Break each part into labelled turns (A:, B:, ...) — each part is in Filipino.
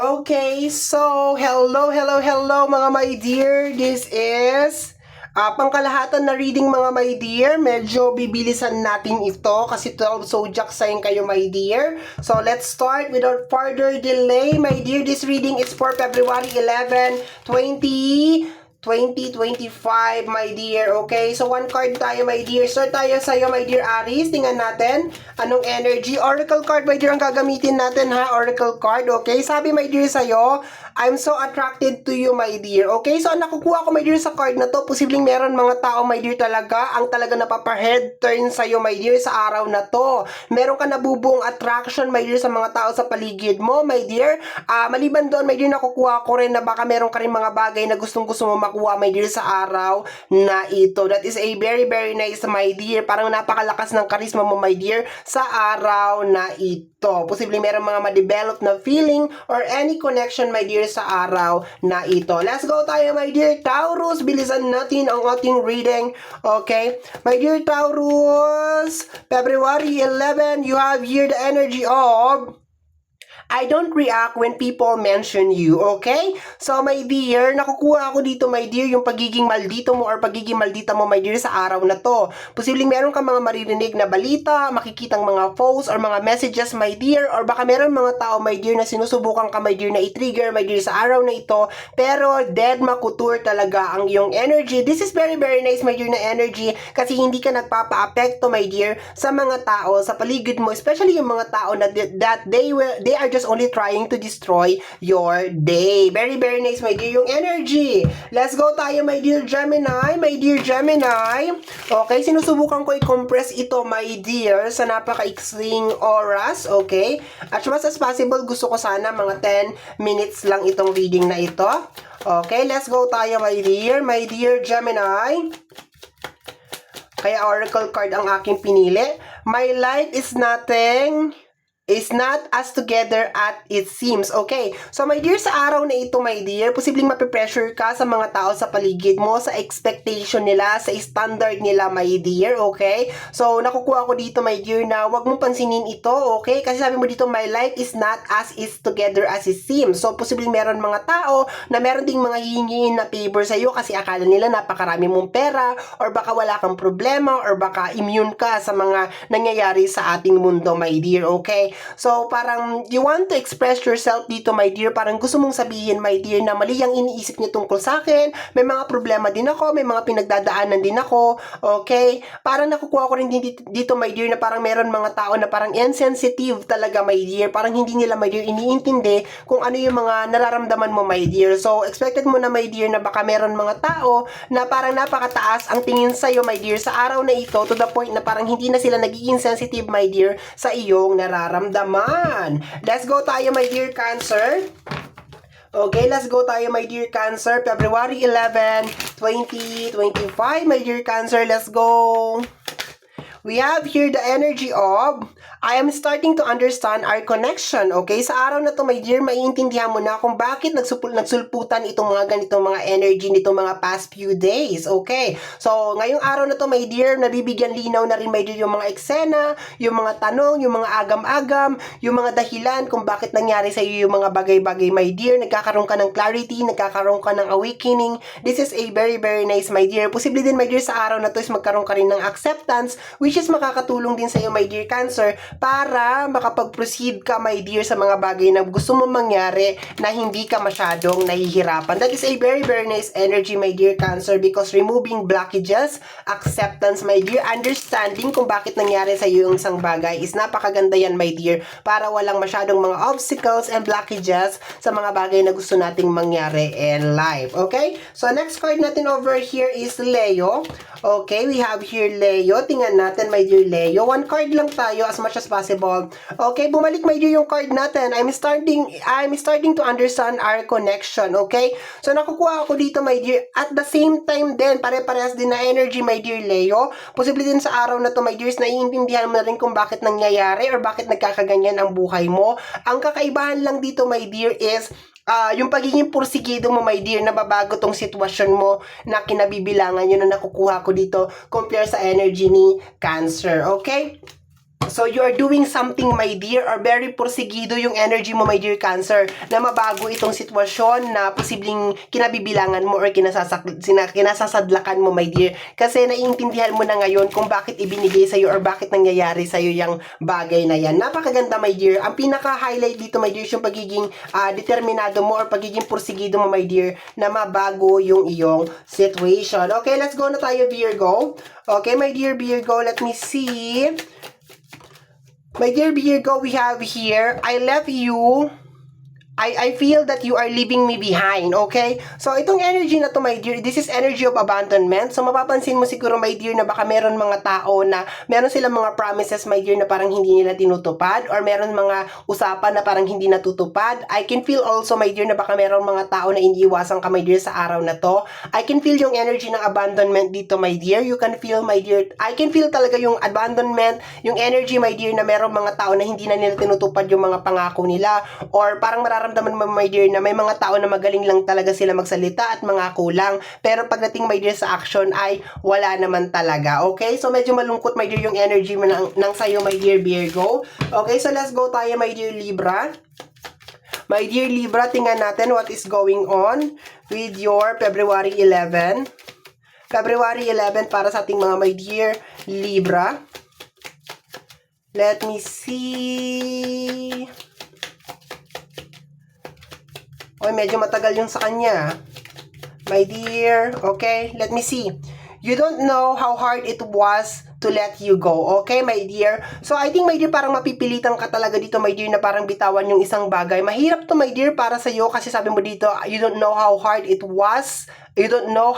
A: Okay, so hello mga my dear. This is pangkalahatan na reading mga my dear. Medyo bibilisan natin ito kasi 12 zodiac sign kayo my dear. So let's start without further delay my dear. This reading is for February 11, 2025, my dear. Okay, so one card tayo, my dear. Start tayo sa'yo, my dear Aries. Tingnan natin anong energy. Oracle card, my dear, ang gagamitin natin, ha? Oracle card, okay? Sabi, my dear, sa'yo, I'm so attracted to you, my dear. Okay, so ang nakukuha ko, my dear, sa card na to, posibleng meron mga tao, my dear, talaga, ang talaga napapa-head turn sa'yo, my dear, sa araw na to. Meron ka nabubuong attraction, my dear, sa mga tao sa paligid mo, my dear. Maliban doon, my dear, nakukuha ko rin na baka meron ka rin mga bagay na gustong-gusto mo makuha, my dear, sa araw na ito. That is a very, very nice, my dear. Parang napakalakas ng charisma mo, my dear, sa araw na ito. Posibleng meron mga ma-develop na feeling or any connection, my dear, sa araw na ito. Let's go tayo, my dear Taurus. Bilisan natin ang ating reading. Okay? My dear Taurus, February 11, you have here the energy of I don't react when people mention you, okay? So, my dear, nakukuha ako dito, my dear, yung pagiging maldito mo or pagiging maldita mo, my dear, sa araw na to. Posibleng meron kang mga maririnig na balita, makikitang mga posts or mga messages, my dear, or baka meron mga tao, my dear, na sinusubukan ka, my dear, na i-trigger, my dear, sa araw na ito, pero dead makutur talaga ang iyong energy. This is very, very nice, my dear, na energy kasi hindi ka nagpapa-apekto, my dear, sa mga tao, sa paligid mo, especially yung mga tao na that they are just only trying to destroy your day. Very, very nice, my dear, yung energy. Let's go tayo, my dear Gemini. My dear Gemini. Okay, sinusubukan ko i-compress ito, my dear, sa napaka-iksing oras. Okay? As much as possible, gusto ko sana mga 10 minutes lang itong reading na ito. Okay, let's go tayo, my dear. My dear Gemini. Kaya oracle card ang aking pinili. My life is not as together as it seems. Okay. So, my dear, sa araw na ito, my dear, posibleng mapipressure ka sa mga tao sa paligid mo, sa expectation nila, sa standard nila, my dear. Okay. So, nakukuha ko dito, my dear, na wag mong pansinin ito. Okay. Kasi sabi mo dito, my life is not as is together as it seems. So, posibleng meron mga tao na meron ding mga hihingin na favor sa'yo kasi akala nila napakarami mong pera or baka wala kang problema or baka immune ka sa mga nangyayari sa ating mundo, my dear. Okay. So, parang you want to express yourself dito, my dear. Parang gusto mong sabihin, my dear, na mali ang iniisip niyo tungkol sa akin. May mga problema din ako. May mga pinagdadaanan din ako. Okay? Parang nakukuha ko rin dito, my dear, na parang meron mga tao na parang insensitive talaga, my dear. Parang hindi nila, my dear, iniintindi kung ano yung mga nararamdaman mo, my dear. So, expected mo na, my dear, na baka meron mga tao na parang napakataas ang tingin sa'yo, my dear, sa araw na ito to the point na parang hindi na sila nagiging sensitive, my dear, sa iyong nararamdaman. Let's go tayo, my dear Cancer. Okay, let's go tayo, my dear Cancer. February 11, 2025, my dear Cancer. Let's go. We have here the energy of I am starting to understand our connection. Okay? Sa araw na to, my dear, maiintindihan mo na kung bakit nagsulputan itong mga ganitong mga energy nitong mga past few days. Okay? So, ngayong araw na to, my dear, nabibigyan linaw na rin, my dear, yung mga eksena, yung mga tanong, yung mga agam-agam, yung mga dahilan kung bakit nangyari sa iyo yung mga bagay-bagay, my dear. Nagkakaroon ka ng clarity, nagkakaroon ka ng awakening. This is a very, very nice, my dear. Posible din, my dear, sa araw na to is magkaroon ka rin ng acceptance, which is makakatulong din sa iyo, my dear Cancer, para makapag-proceed ka, my dear, sa mga bagay na gusto mo mangyari na hindi ka masyadong nahihirapan. That is a very, very nice energy, my dear Cancer, because removing blockages, acceptance, my dear, understanding kung bakit nangyari sa iyo yung isang bagay is napakaganda yan, my dear, para walang masyadong mga obstacles and blockages sa mga bagay na gusto nating mangyari in life. Okay? So, next card natin over here is Leo. Okay, we have here Leo. Tingnan natin, my dear Leo. One card lang tayo as much as possible. Okay, bumalik, my dear, yung card natin. I'm starting to understand our connection. Okay? So, nakukuha ako dito, my dear. At the same time din, pare-parehas din na energy, my dear Leo. Posible din sa araw na to, my dears, naiintindihan mo na rin kung bakit nangyayari or bakit nagkakaganyan ang buhay mo. Ang kakaibahan lang dito, my dear, is yung pagiging pursigido mo, my dear, nababago tong sitwasyon mo na kinabibilangan yun na nakukuha ko dito compare sa energy ni Cancer. Okay? So, you are doing something, my dear, or very porsigido yung energy mo, my dear Cancer, na mabago itong sitwasyon na posibleng kinabibilangan mo or kinasasadlakan mo, my dear. Kasi naiintindihan mo na ngayon kung bakit ibinigay sa'yo or bakit nangyayari sa'yo yung bagay na yan. Napakaganda, my dear. Ang pinaka-highlight dito, my dear, yung pagiging determinado mo or pagiging porsigido mo, my dear, na mabago yung iyong situation. Okay, let's go na tayo, Virgo. Okay, my dear Virgo, let me see. My dear Virgo, we have here, I left you, I feel that you are leaving me behind, okay? So, itong energy na to, my dear, this is energy of abandonment. So, mapapansin mo siguro, my dear, na baka meron mga tao na meron silang mga promises, my dear, na parang hindi nila tinutupad or meron mga usapan na parang hindi natutupad. I can feel also, my dear, na baka meron mga tao na iniiwasan ka, my dear, sa araw na to. I can feel yung energy ng abandonment dito, my dear. You can feel, my dear, I can feel talaga yung abandonment, yung energy, my dear, na meron mga tao na hindi na nila tinutupad yung mga pangako nila or parang mararamdaman mo, my dear, na may mga tao na magaling lang talaga sila magsalita at mga kulang. Pero pagdating, my dear, sa action ay wala naman talaga. Okay? So, medyo malungkot, my dear, yung energy mo ng sayo, my dear Virgo. Okay? So, let's go tayo, my dear Libra. My dear Libra, tingnan natin what is going on with your February 11. February 11 para sa ating mga, my dear Libra. Let me see. Okay, medyo matagal yung sa kanya. My dear, okay, let me see. You don't know how hard it was to let you go. Okay, my dear? So, I think, my dear, parang mapipilitan ka talaga dito, my dear, na parang bitawan yung isang bagay. Mahirap to, my dear, para sa'yo kasi sabi mo dito, you don't know how hard it was. You don't know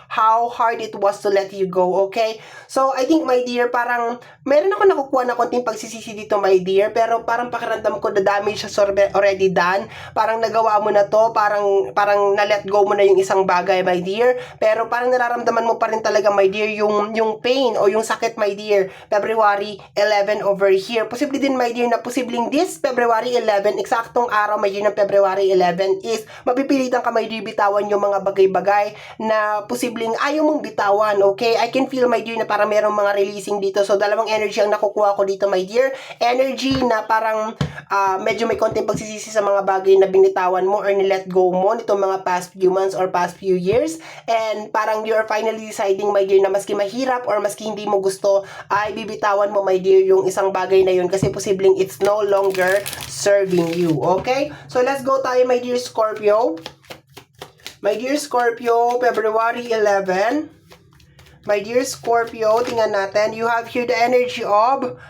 A: how hard it was to let you go, okay? So, I think, my dear, parang meron ako nakukuha na konting pagsisisi dito, my dear, pero parang pakiramdam ko, the damage has already done. Parang nagawa mo na to, parang na-let go mo na yung isang bagay, my dear, pero parang nararamdaman mo pa rin talaga, my dear, yung pain o yung sakit, my dear. February 11 over here. Posible din, my dear, na posibleng this February 11, eksaktong araw, my dear, ng February 11 is mapipilitan ka, my dear, bitawan yung mga bagay-bagay na posibleng ayaw mong bitawan, okay? I can feel, my dear, na parang merong mga releasing dito. So, dalawang energy ang nakukuha ko dito, my dear. Energy na parang medyo may konting pagsisisi sa mga bagay na binitawan mo or nilet go mo nitong mga past few months or past few years. And parang you're finally deciding, my dear, na maski mahirap or maski hindi mo gusto, ay bibitawan mo, my dear, yung isang bagay na yun kasi posibleng it's no longer serving you, okay? So, let's go tayo, my dear Scorpio. My dear Scorpio, February 11. My dear Scorpio, tingnan natin. You have here the energy of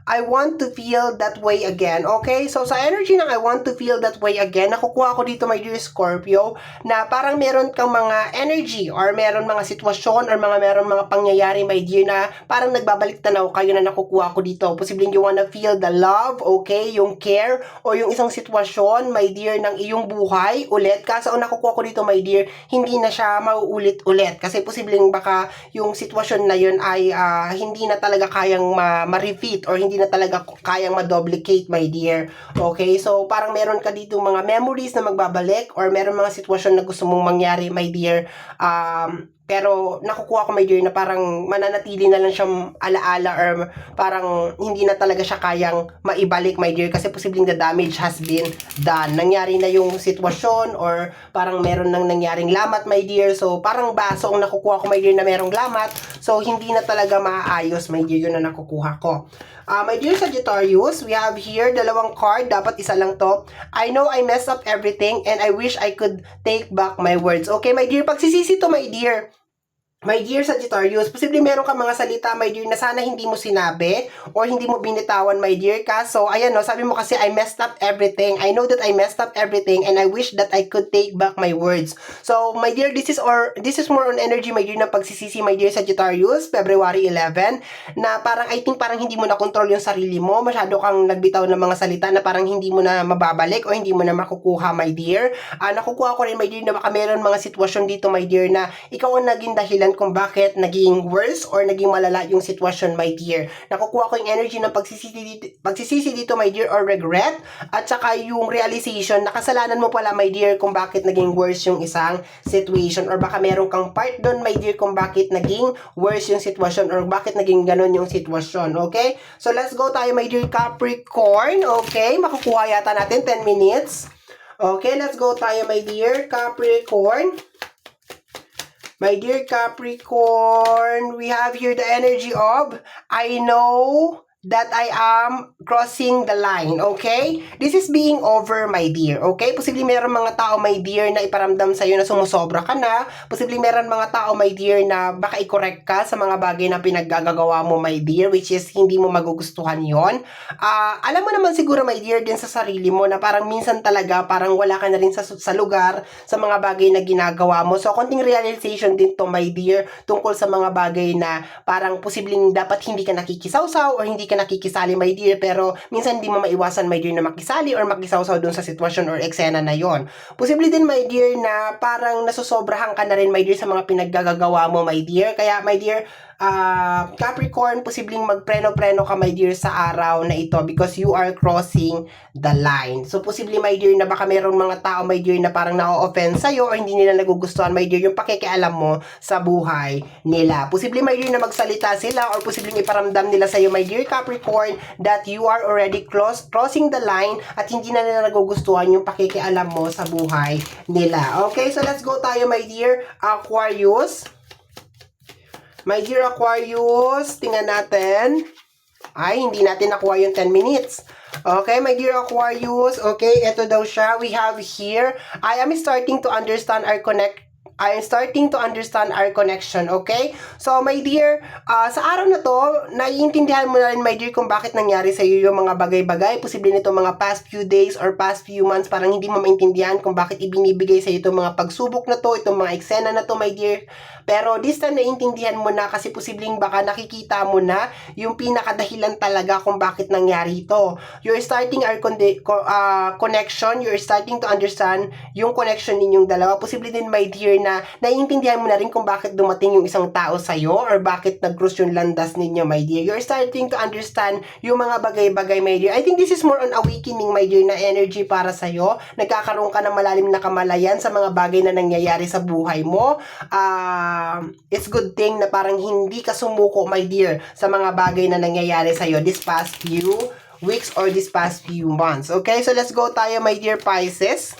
A: I want to feel that way again. Okay? So, sa energy ng I want to feel that way again, nakukuha ko dito, my dear Scorpio, na parang meron kang mga energy or meron mga sitwasyon or meron mga pangyayari, my dear, na parang nagbabalik tanaw kayo na nakukuha ko dito. Posibleng you wanna feel the love, okay? Yung care o yung isang sitwasyon, my dear, ng iyong buhay ulit. Kaso, ang nakukuha ko dito, my dear, hindi na siya mauulit-ulit. Kasi posibleng baka yung sitwasyon na yun ay hindi na talaga kayang ma-repeat or hindi na talaga kayang ma-duplicate, my dear. Okay? So, parang meron ka dito mga memories na magbabalik or meron mga sitwasyon na gusto mong mangyari, my dear. Pero nakukuha ko, my dear, na parang mananatili na lang siyang alaala or parang hindi na talaga siya kayang maibalik, my dear, kasi posibleng the damage has been done. Nangyari na yung sitwasyon or parang meron nang nangyaring lamat, my dear. So, parang baso ang nakukuha ko, my dear, na merong lamat. So, hindi na talaga maaayos, my dear, yun na nakukuha ko. My dear Sagittarius, we have here dalawang card. Dapat isa lang to. I know I messed up everything and I wish I could take back my words. Okay, my dear, pagsisisi to, my dear. My dear Sagittarius, posibleng meron ka mga salita, my dear, na sana hindi mo sinabi or hindi mo binitawan, my dear. Kaso, ayan, no, sabi mo kasi, I messed up everything. I know that I messed up everything and I wish that I could take back my words. So, my dear, this is more on energy, my dear, na pagsisisi, my dear Sagittarius, February 11, na parang, I think, parang hindi mo na control yung sarili mo. Masyado kang nagbitaw ng mga salita na parang hindi mo na mababalik o hindi mo na makukuha, my dear. Nakukuha ko rin, my dear, na baka meron mga sitwasyon dito, my dear, na ikaw ang naging dahilan kung bakit naging worse or naging malala yung sitwasyon, my dear. Nakukuha ko yung energy ng pagsisisi dito, my dear, or regret, at saka yung realization na kasalanan mo pala, my dear, kung bakit naging worse yung isang situation, or baka meron kang part doon, my dear, kung bakit naging worse yung sitwasyon or bakit naging ganon yung sitwasyon, okay? So, let's go tayo, my dear Capricorn, okay? Makukuha yata natin 10 minutes. Okay, let's go tayo, my dear Capricorn. My dear Capricorn, we have here the energy of, I know that I am crossing the line, okay? This is being over, my dear, okay? Posibleng meron mga tao, my dear, na iparamdam sa'yo na sumusobra ka na. Posibleng meron mga tao, my dear, na baka i-correct ka sa mga bagay na pinaggagawa mo, my dear, which is hindi mo magugustuhan yon. Alam mo naman siguro, my dear, din sa sarili mo na parang minsan talaga, parang wala ka na rin sa lugar sa mga bagay na ginagawa mo. So, konting realization din to, my dear, tungkol sa mga bagay na parang posibleng dapat hindi ka nakikisawsaw or hindi ka nakikisali, my dear, pero minsan hindi mo maiwasan, my dear, na makisali or makisawsaw dun sa sitwasyon or eksena na yon. Posible din, my dear, na parang nasusobrahan ka na rin, my dear, sa mga pinaggagawa mo, my dear. Kaya, my dear, Capricorn, posibleng magpreno-preno ka, my dear, sa araw na ito because you are crossing the line. So, posibleng, my dear, na baka meron mga tao, my dear, na parang na-offend sa'yo or hindi nila nagugustuhan, my dear, yung pakikialam mo sa buhay nila. Posibleng, my dear, na magsalita sila or posibleng iparamdam nila sa'yo, my dear Capricorn, that you are already crossing the line at hindi na nila nagugustuhan yung pakikialam mo sa buhay nila. Okay, so let's go tayo, my dear Aquarius. My dear Aquarius, tingnan natin. Ay, hindi natin nakuha yung 10 minutes. Okay, my dear Aquarius. Okay, ito daw siya. We have here, I am starting to understand our connection, okay? So, my dear, sa araw na to, naiintindihan mo na rin, my dear, kung bakit nangyari sa iyo yung mga bagay-bagay. Posible nito mga past few days or past few months, parang hindi mo maintindihan kung bakit ibinibigay sa iyo itong mga pagsubok na to, itong mga eksena na to, my dear. Pero this time, naiintindihan mo na kasi posibleng baka nakikita mo na yung pinakadahilan talaga kung bakit nangyari ito. You're starting our connection, you're starting to understand yung connection ninyong dalawa. Posible din, my dear, na naiintindihan mo na rin kung bakit dumating yung isang tao sa'yo or bakit nag-cross yung landas ninyo, my dear. You're starting to understand yung mga bagay-bagay, my dear. I think this is more on awakening, my dear, na energy para sa'yo. Nagkakaroon ka ng malalim na kamalayan sa mga bagay na nangyayari sa buhay mo. It's good thing na parang hindi ka sumuko, my dear, sa mga bagay na nangyayari sa'yo this past few weeks or this past few months. Okay, so let's go tayo, my dear Pisces.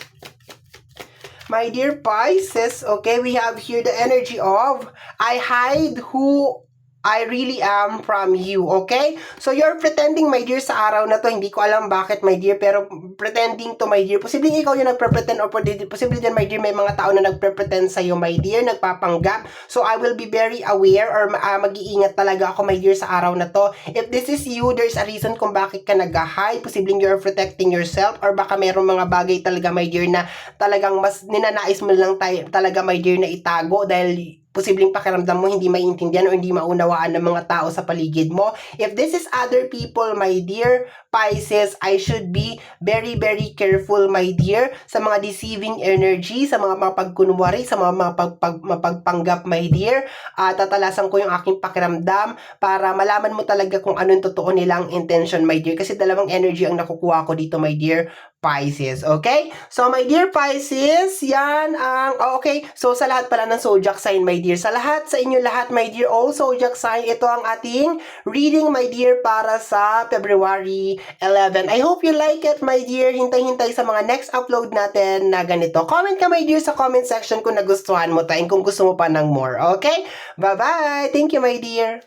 A: My dear Pisces, okay, we have here the energy of, I hide who I really am from you, okay? So, you're pretending, my dear, sa araw na to. Hindi ko alam bakit, my dear, pero pretending to, my dear. Posibleng ikaw yung nagpre-pretend or posibleng din, my dear, may mga tao na nagpre-pretend sa'yo, my dear, nagpapanggap. So, I will be very aware or mag-iingat talaga ako, my dear, sa araw na to. If this is you, there's a reason kung bakit ka nag-hide. Posibleng you're protecting yourself or baka mayroong mga bagay talaga, my dear, na talagang mas ninanais mo lang talaga, my dear, na itago dahil posibleng pakiramdam mo hindi maintindihan o hindi maunawaan ng mga tao sa paligid mo. If this is other people, my dear Pisces, I should be very, very careful, my dear, sa mga deceiving energy, sa mga mapagkunwari, sa mga mapagpanggap, my dear. Tatalasan ko yung aking pakiramdam para malaman mo talaga kung anong totoo nilang intention, my dear. Kasi dalawang energy ang nakukuha ko dito, my dear Pisces. Okay? So, my dear Pisces, yan ang, okay. So, sa lahat pala ng zodiac sign, my dear. Sa lahat, sa inyo lahat, my dear, all zodiac sign, ito ang ating reading, my dear, para sa February 11. I hope you like it, my dear. Hintay-hintay sa mga next upload natin na ganito. Comment ka, my dear, sa comment section kung nagustuhan mo tayo, kung gusto mo pa ng more. Okay? Bye-bye! Thank you, my dear.